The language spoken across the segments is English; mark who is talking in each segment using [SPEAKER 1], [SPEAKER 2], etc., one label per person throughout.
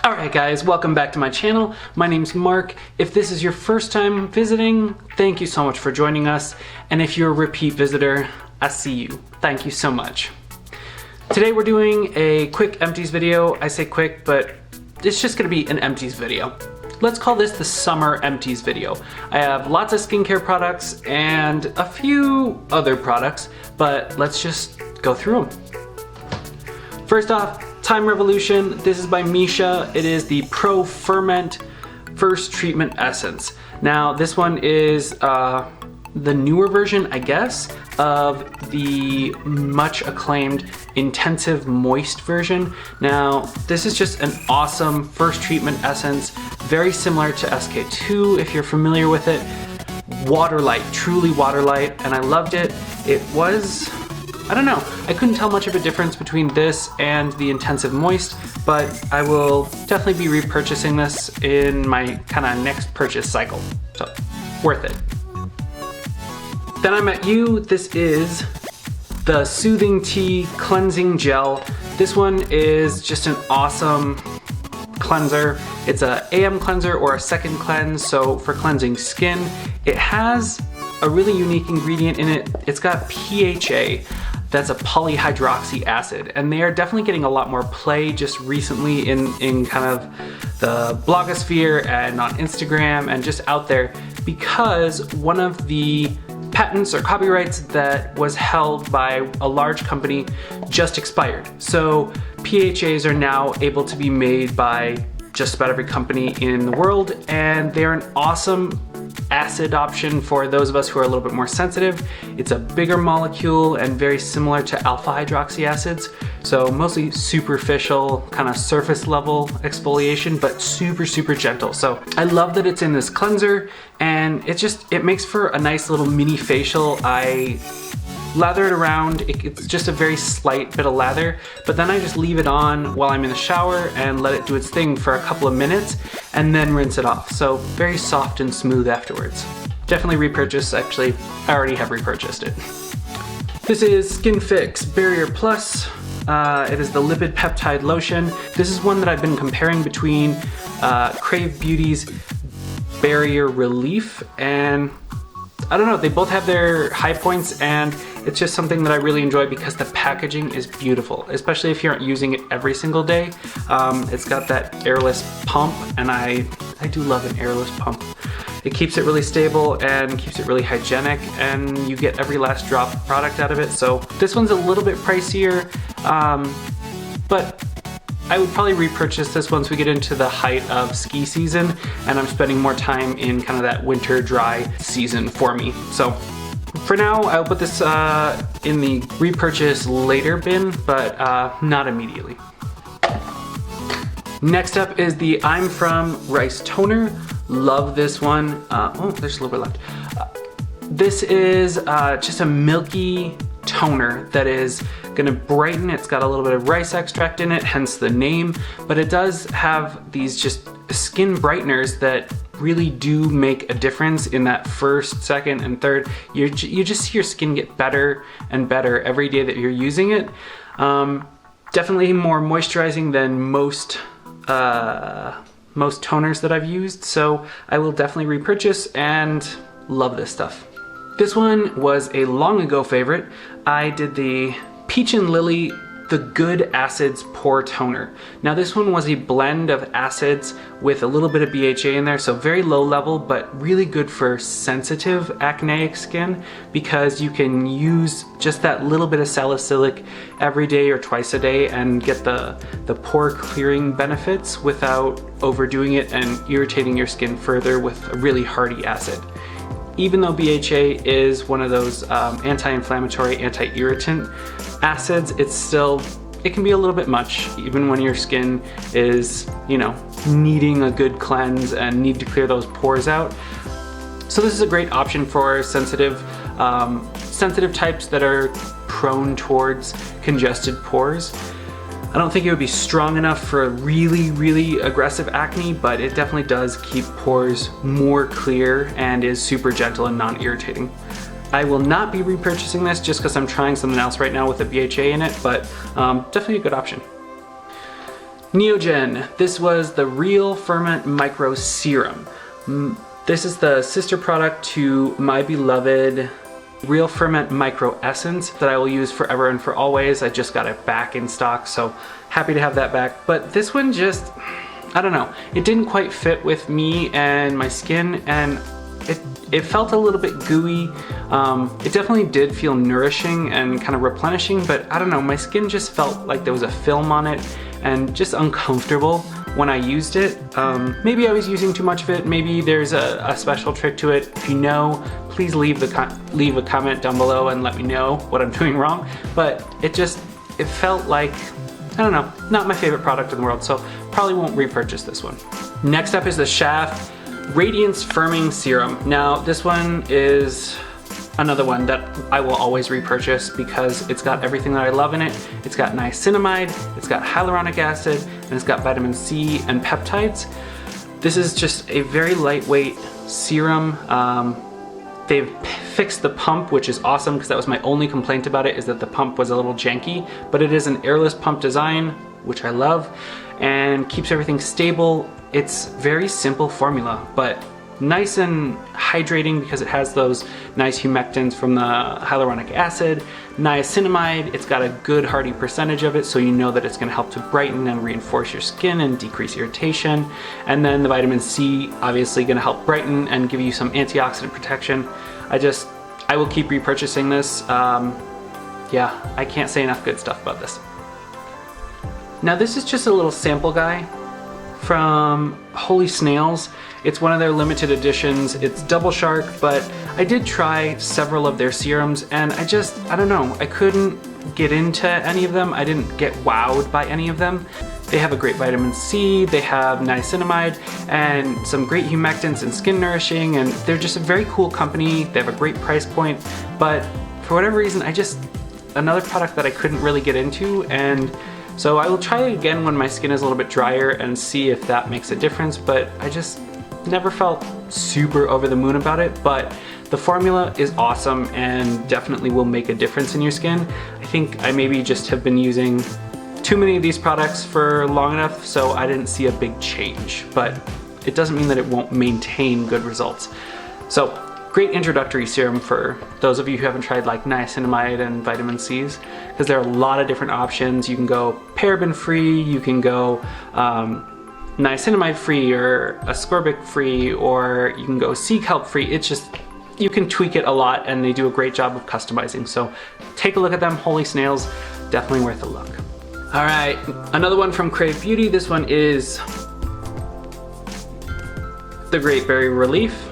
[SPEAKER 1] Alright guys, welcome back to my channel. My name's Mark. If this is your first time visiting, thank you so much for joining us. And if you're a repeat visitor, I see you. Thank you so much. Today we're doing a quick empties video. I say quick, but it's just gonna be an empties video. Let's call this the summer empties video. I have lots of skincare products and a few other products, but let's just go through them. First off, Time Revolution. This is by Misha. It is the Pro Ferment First Treatment Essence. Now this one is the newer version, I guess, of the much acclaimed Intensive Moist version. Now this is just an awesome first treatment essence, very similar to SK2 if you're familiar with it. Water light, truly water light, and I loved it. It was, I don't know, I couldn't tell much of a difference between this and the Intensive Moist, but I will definitely be repurchasing this in my kind of next purchase cycle, so worth it. Then I Met You. This is the Soothing Tea Cleansing Gel. This one is just an awesome cleanser. It's a AM cleanser or a second cleanse, so for cleansing skin. It has a really unique ingredient in it. It's got PHA. That's a polyhydroxy acid, and they are definitely getting a lot more play just recently in kind of the blogosphere and on Instagram and just out there, because one of the patents or copyrights that was held by a large company just expired. So PHAs are now able to be made by just about every company in the world, and they're an awesome acid option for those of us who are a little bit more sensitive. It's a bigger molecule and very similar to alpha hydroxy acids, so mostly superficial, kind of surface level exfoliation, but super gentle. So I love that it's in this cleanser, and it makes for a nice little mini facial. I lather it around. It's just a very slight bit of lather, but then I just leave it on while I'm in the shower and let it do its thing for a couple of minutes and then rinse it off. So very soft and smooth afterwards. Definitely repurchase. Actually, I already have repurchased it. This is SkinFix Barrier Plus. It is the Lipid-Peptide Lotion. This is one that I've been comparing between Krave Beauty's Barrier Relief, and I don't know, they both have their high points, and it's just something that I really enjoy because the packaging is beautiful, especially if you aren't using it every single day. It's got that airless pump, and I do love an airless pump. It keeps it really stable and keeps it really hygienic, and you get every last drop of product out of it. So this one's a little bit pricier, but I would probably repurchase this once we get into the height of ski season and I'm spending more time in kind of that winter dry season for me. So for now, I'll put this in the repurchase later bin, but not immediately. Next up is the I'm From Rice Toner. Love this one. Oh, there's a little bit left. This is just a milky toner that is gonna brighten. It's got a little bit of rice extract in it, hence the name, but it does have these just skin brighteners that really do make a difference in that first, second, and third. You just see your skin get better and better every day that you're using it. Definitely more moisturizing than most toners that I've used, so I will definitely repurchase and love this stuff. This one was a long ago favorite. I did the Peach and Lilly The Good Acids Pore Toner. Now this one was a blend of acids with a little bit of BHA in there, so very low level, but really good for sensitive acneic skin because you can use just that little bit of salicylic every day or twice a day and get the pore clearing benefits without overdoing it and irritating your skin further with a really hardy acid. Even though BHA is one of those anti-inflammatory, anti-irritant acids, it can be a little bit much, even when your skin is, you know, needing a good cleanse and need to clear those pores out. So this is a great option for sensitive types that are prone towards congested pores. I don't think it would be strong enough for really aggressive acne, but it definitely does keep pores more clear and is super gentle and non-irritating. I will not be repurchasing this just because I'm trying something else right now with the BHA in it, but definitely a good option. Neogen. This was the Real Ferment Micro Serum. This is the sister product to my beloved Real Ferment Micro Essence that I will use forever and for always. I just got it back in stock, so happy to have that back. But this one just, I don't know, it didn't quite fit with me and my skin, and it felt a little bit gooey. It definitely did feel nourishing and kind of replenishing, but I don't know, my skin just felt like there was a film on it and just uncomfortable when I used it. Maybe I was using too much of it. Maybe there's a special trick to it. If you know, please leave a comment down below and let me know what I'm doing wrong. But it felt like, I don't know, not my favorite product in the world, so probably won't repurchase this one. Next up is the Schaf Radiance Firming Serum. Now this one is another one that I will always repurchase because it's got everything that I love in it. It's got niacinamide, it's got hyaluronic acid, and it's got vitamin C and peptides. This is just a very lightweight serum. They've fixed the pump, which is awesome because that was my only complaint about it, is that the pump was a little janky, but it is an airless pump design, which I love, and keeps everything stable. It's very simple formula, but nice and hydrating because it has those nice humectants from the hyaluronic acid. Niacinamide, it's got a good hearty percentage of it, so you know that it's going to help to brighten and reinforce your skin and decrease irritation. And then the vitamin C, obviously going to help brighten and give you some antioxidant protection. I will keep repurchasing this. Yeah, I can't say enough good stuff about this. Now this is just a little sample guy from Holy Snails. It's one of their limited editions. It's double shark, but I did try several of their serums and I don't know, I couldn't get into any of them. I didn't get wowed by any of them. They have a great vitamin C, they have niacinamide, and some great humectants and skin nourishing, and they're just a very cool company. They have a great price point, but for whatever reason, another product that I couldn't really get into, and so I will try it again when my skin is a little bit drier and see if that makes a difference, but I just never felt super over the moon about it. But the formula is awesome and definitely will make a difference in your skin. I think I maybe just have been using too many of these products for long enough, so I didn't see a big change, but it doesn't mean that it won't maintain good results. So great introductory serum for those of you who haven't tried like niacinamide and vitamin C's, because there are a lot of different options. You can go paraben free, you can go niacinamide free or ascorbic free, or you can go sea kelp free. It's just, you can tweak it a lot and they do a great job of customizing. So take a look at them. Holy Snails, definitely worth a look. All right, another one from Krave Beauty. This one is the Great Berry Relief.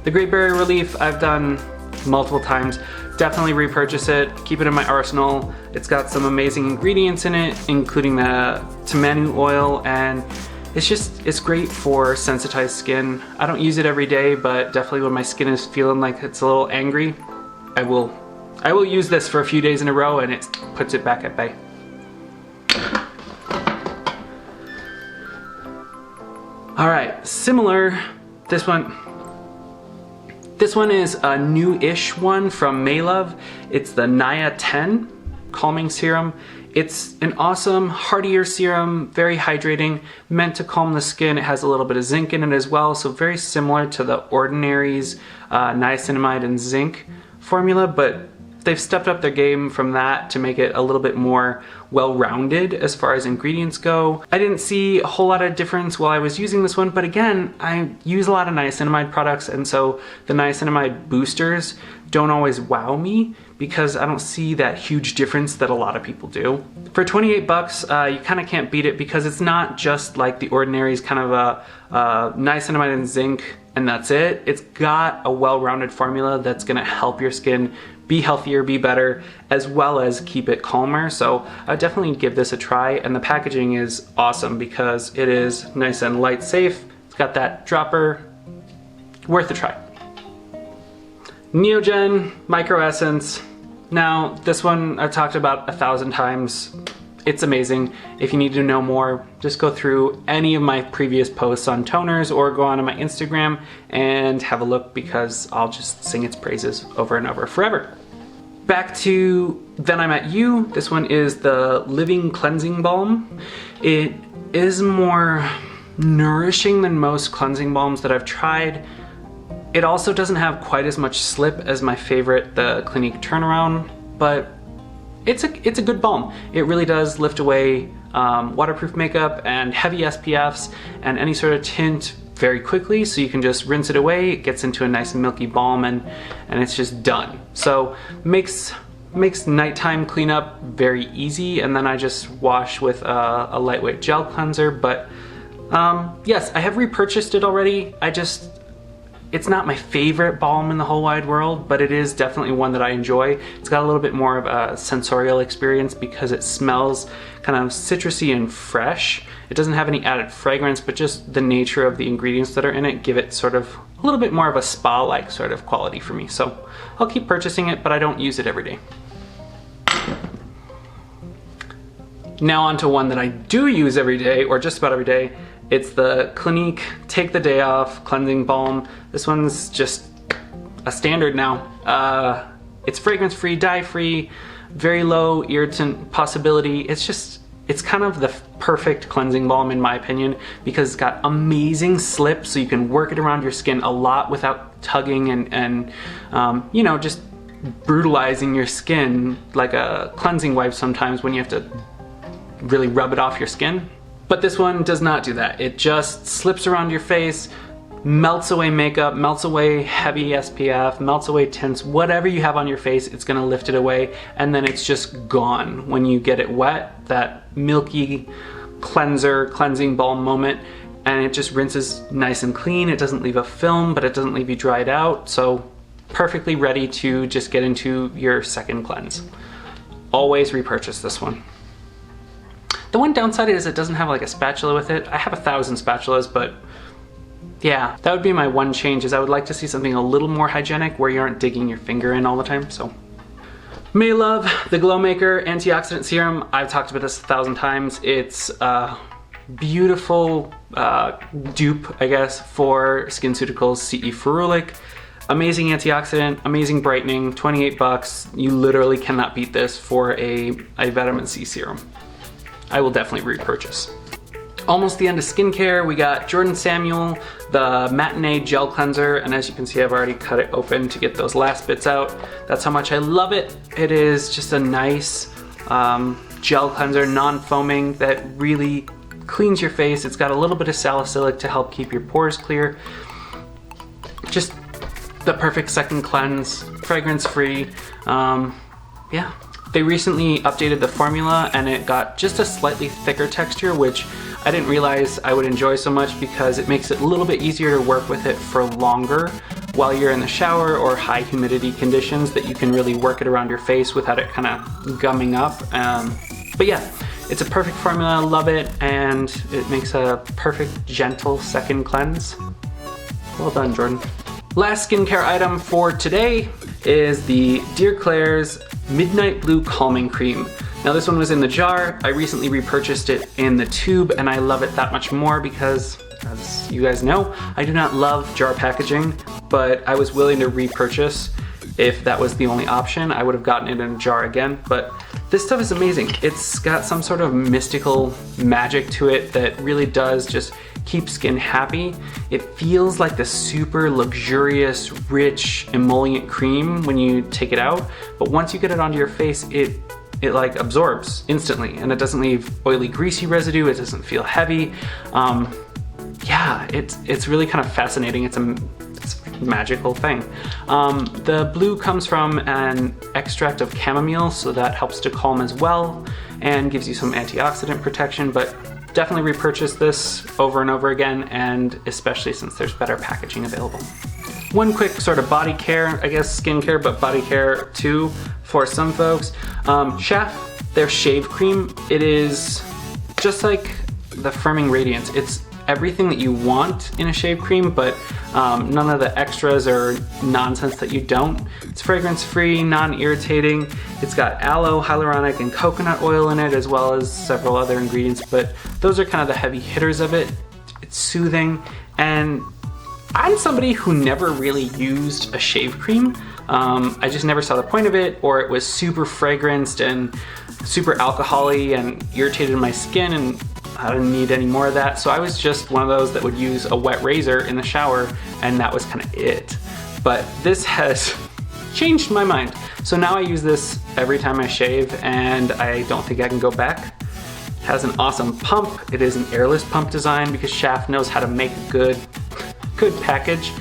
[SPEAKER 1] The Great Berry Relief I've done multiple times. Definitely repurchase it, keep it in my arsenal. It's got some amazing ingredients in it, including the tamanu oil, and it's great for sensitized skin. I don't use it every day, but definitely when my skin is feeling like it's a little angry, I will use this for a few days in a row and it puts it back at bay. All right, similar, this one is a new-ish one from Maelove. It's the Nia 10 Calming Serum. It's an awesome, heartier serum, very hydrating, meant to calm the skin. It has a little bit of zinc in it as well, so very similar to the Ordinary's niacinamide and zinc formula, but they've stepped up their game from that to make it a little bit more well-rounded as far as ingredients go. I didn't see a whole lot of difference while I was using this one, but again, I use a lot of niacinamide products, and so the niacinamide boosters don't always wow me because I don't see that huge difference that a lot of people do. For 28 bucks, you kind of can't beat it because it's not just like the Ordinary's kind of a niacinamide and zinc and that's it. It's got a well-rounded formula that's gonna help your skin be healthier, be better, as well as keep it calmer. So I definitely give this a try, and the packaging is awesome because it is nice and light safe. It's got that dropper, worth a try. Neogen Micro Essence. Now this one I've talked about 1,000 times. It's amazing. If you need to know more, just go through any of my previous posts on toners or go onto my Instagram and have a look because I'll just sing its praises over and over forever. Back to Then I Met You. This one is the Living Cleansing Balm. It is more nourishing than most cleansing balms that I've tried. It also doesn't have quite as much slip as my favorite, the Clinique Turnaround, but it's a good balm. It really does lift away waterproof makeup and heavy SPFs and any sort of tint very quickly, so you can just rinse it away. It gets into a nice milky balm and it's just done. So makes nighttime cleanup very easy, and then I just wash with a lightweight gel cleanser. But yes, I have repurchased it already. It's not my favorite balm in the whole wide world, but it is definitely one that I enjoy. It's got a little bit more of a sensorial experience because it smells kind of citrusy and fresh. It doesn't have any added fragrance, but just the nature of the ingredients that are in it give it sort of a little bit more of a spa-like sort of quality for me. So I'll keep purchasing it, but I don't use it every day. Now onto one that I do use every day, or just about every day. It's the Clinique Take the Day Off Cleansing Balm. This one's just a standard now. It's fragrance-free, dye-free, very low irritant possibility. It's kind of the perfect cleansing balm in my opinion, because it's got amazing slip, so you can work it around your skin a lot without tugging and you know, just brutalizing your skin like a cleansing wipe sometimes when you have to really rub it off your skin. But this one does not do that. It just slips around your face, melts away makeup, melts away heavy SPF, melts away tints, whatever you have on your face, it's gonna lift it away, and then it's just gone. When you get it wet, that milky cleansing balm moment, and it just rinses nice and clean. It doesn't leave a film, but it doesn't leave you dried out, so perfectly ready to just get into your second cleanse. Always repurchase this one. The one downside is it doesn't have like a spatula with it. I have 1,000 spatulas, but yeah, that would be my one change, is I would like to see something a little more hygienic where you aren't digging your finger in all the time. So Maelove, the Glowmaker Antioxidant Serum. I've talked about this 1,000 times. It's a beautiful dupe, I guess, for SkinCeuticals CE Ferulic. Amazing antioxidant, amazing brightening, 28 bucks. You literally cannot beat this for a vitamin C serum. I will definitely repurchase. Almost the end of skincare, we got Jordan Samuel, the Matinee Gel Cleanser, and as you can see, I've already cut it open to get those last bits out. That's how much I love it. It is just a nice gel cleanser, non-foaming, that really cleans your face. It's got a little bit of salicylic to help keep your pores clear. Just the perfect second cleanse, fragrance-free. Yeah. They recently updated the formula and it got just a slightly thicker texture, which I didn't realize I would enjoy so much because it makes it a little bit easier to work with it for longer while you're in the shower or high humidity conditions, that you can really work it around your face without it kind of gumming up. But yeah, it's a perfect formula, love it, and it makes a perfect gentle second cleanse. Well done, Jordan. Last skincare item for today is the Dear Claire's Midnight Blue Calming Cream. Now this one was in the jar. I recently repurchased it in the tube and I love it that much more because, as you guys know, I do not love jar packaging, but I was willing to repurchase if that was the only option. I would have gotten it in a jar again, but this stuff is amazing. It's got some sort of mystical magic to it that really does just keep skin happy. It feels like the super luxurious, rich, emollient cream when you take it out, but once you get it onto your face, it like absorbs instantly, and it doesn't leave oily, greasy residue. It doesn't feel heavy. Yeah, it's really kind of fascinating. It's a magical thing. The blue comes from an extract of chamomile, so that helps to calm as well and gives you some antioxidant protection, but definitely repurchase this over and over again, and especially since there's better packaging available. One quick sort of body care, I guess skincare, but body care too for some folks. Schaf, their shave cream, it is just like the Firming Radiance. It's everything that you want in a shave cream, but none of the extras or nonsense that you don't. It's fragrance-free, non-irritating. It's got aloe, hyaluronic, and coconut oil in it, as well as several other ingredients, but those are kind of the heavy hitters of it. It's soothing, and I'm somebody who never really used a shave cream. I just never saw the point of it, or it was super fragranced and super alcohol-y and irritated my skin, and I didn't need any more of that. So I was just one of those that would use a wet razor in the shower, and that was kind of it. But this has changed my mind. So now I use this every time I shave, and I don't think I can go back. It has an awesome pump. It is an airless pump design because Schaf knows how to make a good package.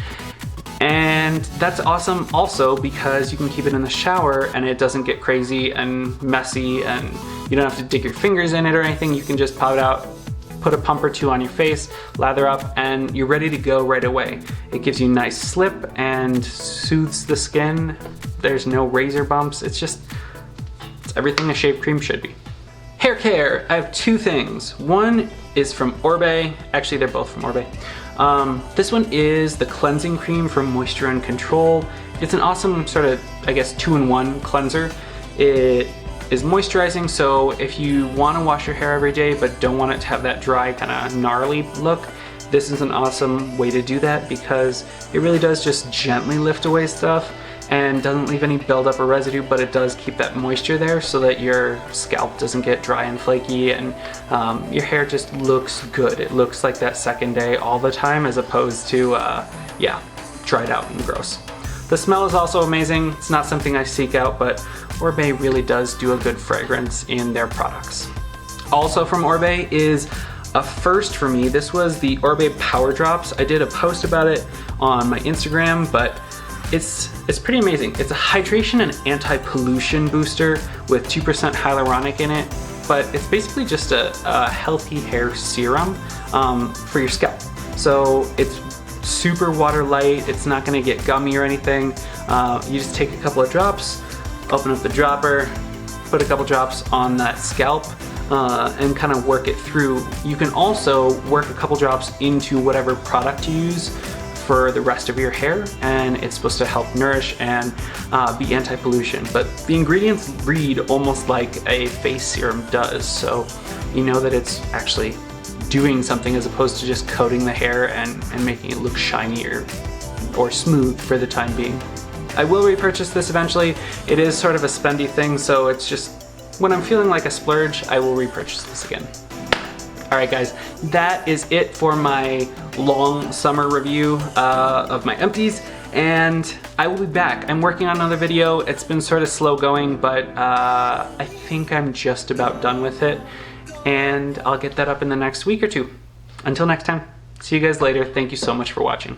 [SPEAKER 1] And that's awesome also because you can keep it in the shower and it doesn't get crazy and messy, and you don't have to dig your fingers in it or anything. You can just pop it out, put a pump or two on your face, lather up, and you're ready to go right away. It gives you nice slip and soothes the skin. There's no razor bumps. It's everything a shave cream should be. Hair care, I have two things. One is from Orbe. Actually, they're both from Orbe. This one is the cleansing cream for moisture and control. It's an awesome sort of, I guess, 2-in-1 cleanser. It is moisturizing, so if you want to wash your hair every day but don't want it to have that dry, kind of gnarly look, this is an awesome way to do that because it really does just gently lift away stuff and doesn't leave any buildup or residue, but it does keep that moisture there so that your scalp doesn't get dry and flaky, and your hair just looks good. It looks like that second day all the time, as opposed to, yeah, dried out and gross. The smell is also amazing. It's not something I seek out, but Orbe really does do a good fragrance in their products. Also from Orbe is a first for me. This was the Orbe Power Drops. I did a post about it on my Instagram, but it's pretty amazing. It's a hydration and anti-pollution booster with 2% hyaluronic in it, but it's basically just a healthy hair serum for your scalp. So it's super water light. It's not gonna get gummy or anything. You just take a couple of drops, open up the dropper, put a couple drops on that scalp, and kind of work it through. You can also work a couple drops into whatever product you use for the rest of your hair, and it's supposed to help nourish and be anti-pollution. But the ingredients read almost like a face serum does, so you know that it's actually doing something as opposed to just coating the hair and making it look shinier or smooth for the time being. I will repurchase this eventually. It is sort of a spendy thing, so it's just when I'm feeling like a splurge, I will repurchase this again. Alright guys, that is it for my long summer review of my Empties, and I will be back. I'm working on another video. It's been sort of slow going, but I think I'm just about done with it, and I'll get that up in the next week or two. Until next time, see you guys later. Thank you so much for watching.